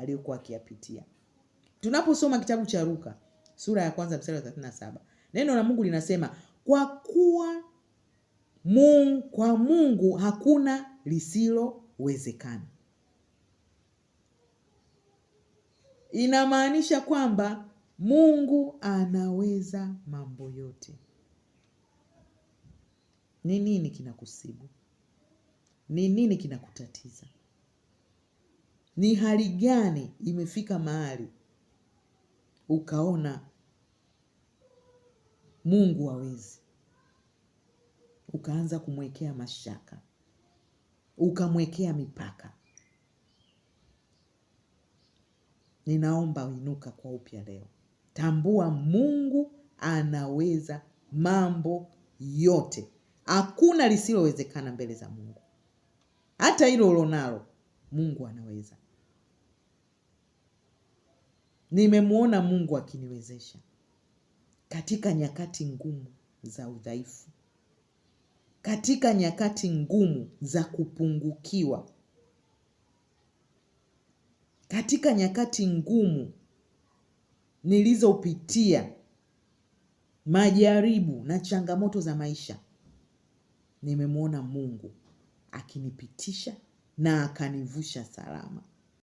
aliyokuwa akiyapitia. Tunaposoma kitabu cha Luka sura ya 1 mstari wa 37, neno la Mungu linasema kwa kuwa kwa Mungu hakuna lisilowezekana. Inamaanisha kwamba Mungu anaweza mambo yote. Ni nini kinakusibu? Ni nini kinakutatiza? Ni hali gani imefika mahali ukaona Mungu hawezi? Ukaanza kumwekea mashaka, ukamwekea mipaka. Ninaomba uinuka kwa upya leo. Tambua Mungu anaweza mambo yote. Hakuna lisilowezekana mbele za Mungu. Hata hilo ulonalo Mungu anaweza. Nimemuona Mungu akiniwezesha katika nyakati ngumu za udhaifu, katika nyakati ngumu za kupungukiwa, katika nyakati ngumu nilizopitia, majaribu na changamoto za maisha. Nimemuona Mungu akinipitisha na akanivusha salama.